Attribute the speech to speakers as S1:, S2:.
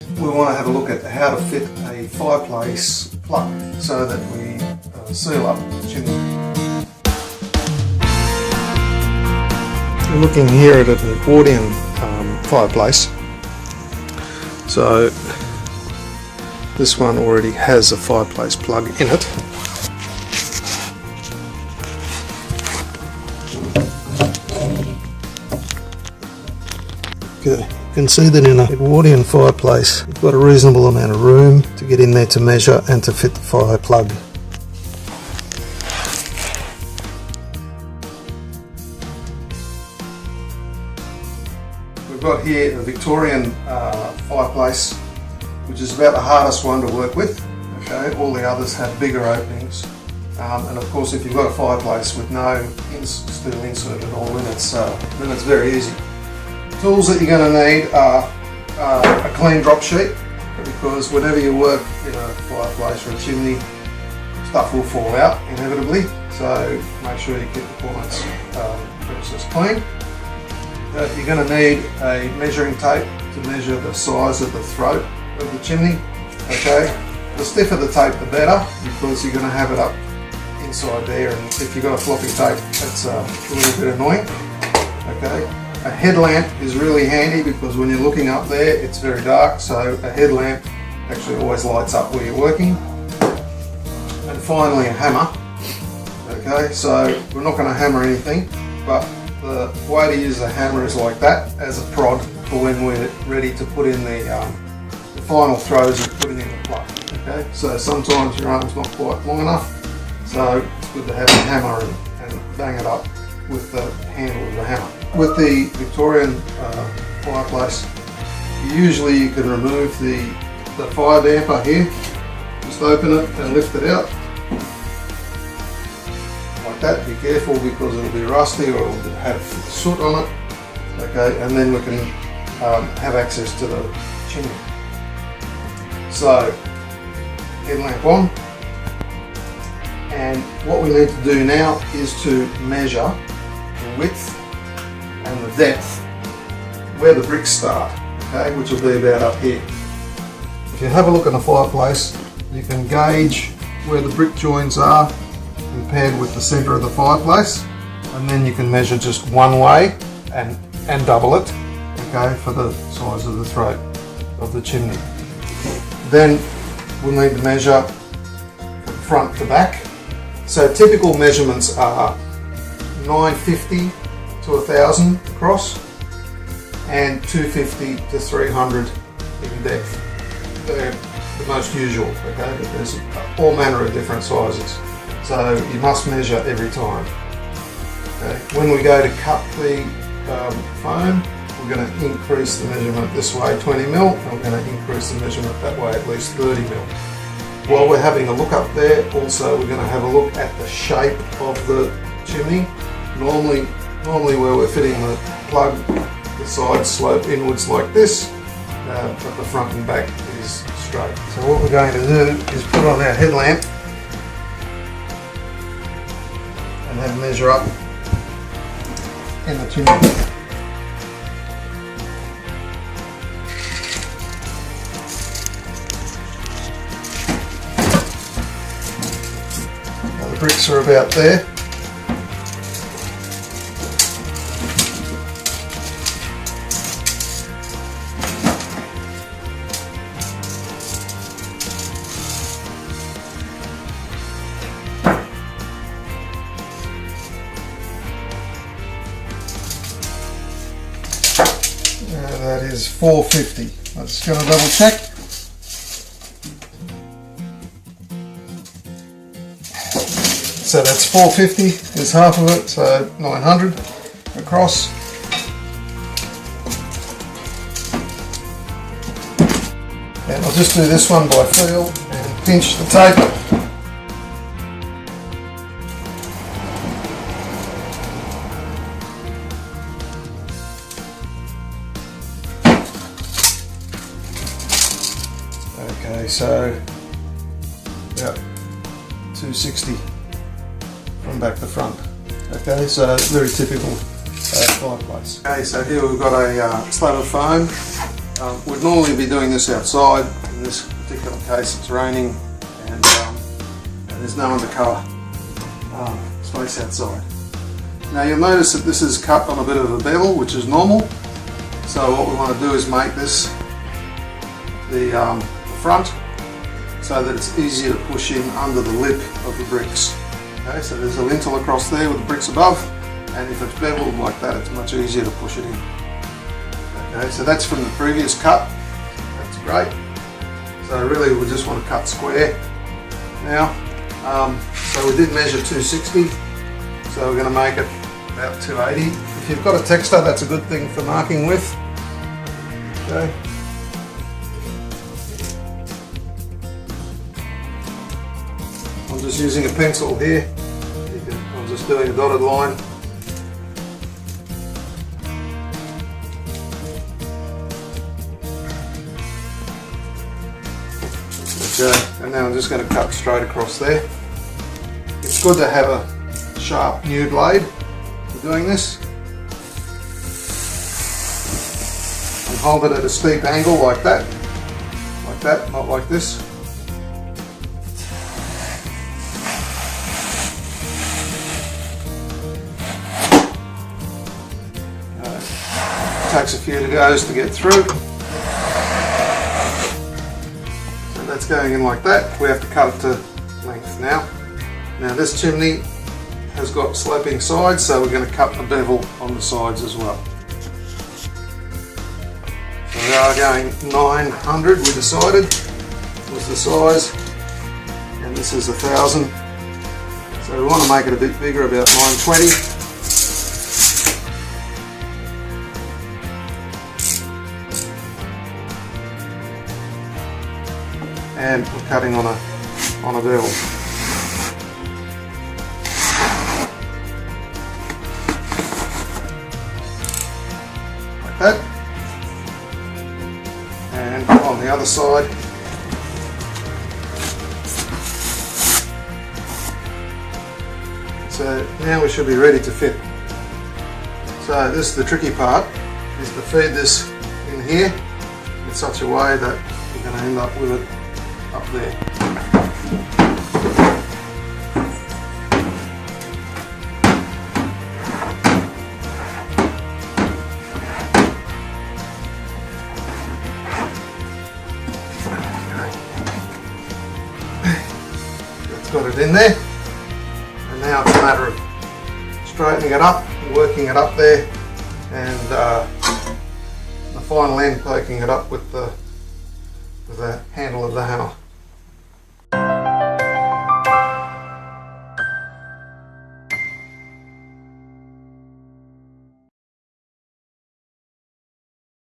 S1: We want to have a look at how to fit a fireplace plug so that we seal up the chimney. We're looking here at an Victorian fireplace. So this one already has a fireplace plug in it. Okay. You can see that in a Victorian fireplace you've got a reasonable amount of room to get in there to measure and to fit the fire plug. We've got here a Victorian fireplace, which is about the hardest one to work with. Okay, all the others have bigger openings, and of course if you've got a fireplace with no steel insert at all, then it's very easy. Tools that you're going to need are a clean drop sheet, because whenever you work in a fireplace or a chimney, stuff will fall out inevitably, so make sure you keep the corners just clean. You're going to need a measuring tape to measure the size of the throat of the chimney. Okay, the stiffer the tape the better, because you're going to have it up inside there, and if you've got a floppy tape, that's a little bit annoying. Okay. A headlamp is really handy, because when you're looking up there it's very dark, so a headlamp actually always lights up where you're working. And finally a hammer. Okay, so we're not going to hammer anything, but the way to use the hammer is like that, as a prod for when we're ready to put in the final throws of putting in the plug. Okay, so sometimes your arm's not quite long enough, so it's good to have a hammer and bang it up with the handle of the hammer. With the Victorian fireplace, usually you can remove the fire damper here. Just open it and lift it out like that. Be careful, because it'll be rusty or it'll have soot on it. Okay, and then we can have access to the chimney. So, headlamp on, and what we need to do now is to measure the width and the depth where the bricks start, okay, which will be about up here. If you have a look at a fireplace, you can gauge where the brick joins are compared with the centre of the fireplace, and then you can measure just one way and double it, okay, for the size of the throat of the chimney. Then we'll need to measure from front to back. So typical measurements are 950 to 1000 across and 250 to 300 in depth. They're the most usual, okay, but there's all manner of different sizes, so you must measure every time. Okay. When we go to cut the foam, we're going to increase the measurement this way 20 mil, and we're going to increase the measurement that way at least 30 mil. While we're having a look up there, also we're going to have a look at the shape of the chimney. Normally where we're fitting the plug, the sides slope inwards like this, but the front and back is straight. So what we're going to do is put on our headlamp and have measure up in the chimney. Now the bricks are about there. That is 450. I'm just going to double check. So that's 450 is half of it, so 900 across. And I'll just do this one by feel and pinch the tape. Okay, so about 260 from back to front. Okay, so very typical fireplace. Okay, so here we've got a slab of foam We'd normally be doing this outside. In this particular case it's raining and there's no undercover space outside. Now you'll notice that this is cut on a bit of a bevel, which is normal. So what we want to do is make this the front so that it's easier to push in under the lip of the bricks. Okay, so there's a lintel across there with the bricks above, and if it's beveled like that it's much easier to push it in. Okay, so that's from the previous cut. That's great. So really we just want to cut square now. So we did measure 260, so we're going to make it about 280. If you've got a texter, that's a good thing for marking with. Okay. I'm just using a pencil here. I'm just doing a dotted line. Okay, and now I'm just going to cut straight across there. It's good to have a sharp new blade for doing this. And hold it at a steep angle like that, not like this. Takes a few goes to get through. So that's going in like that. We have to cut it to length now. Now this chimney has got sloping sides, so we're going to cut the bevel on the sides as well. So we are going 900, we decided was the size, and this is 1000. So we want to make it a bit bigger, about 920. And we're cutting on a bevel. Like that. And on the other side. So now we should be ready to fit. So this is the tricky part, is to feed this in here in such a way that you're going to end up with it up there. That's got it in there, and now it's a matter of straightening it up, working it up there, and the final end poking it up with the handle of the hammer.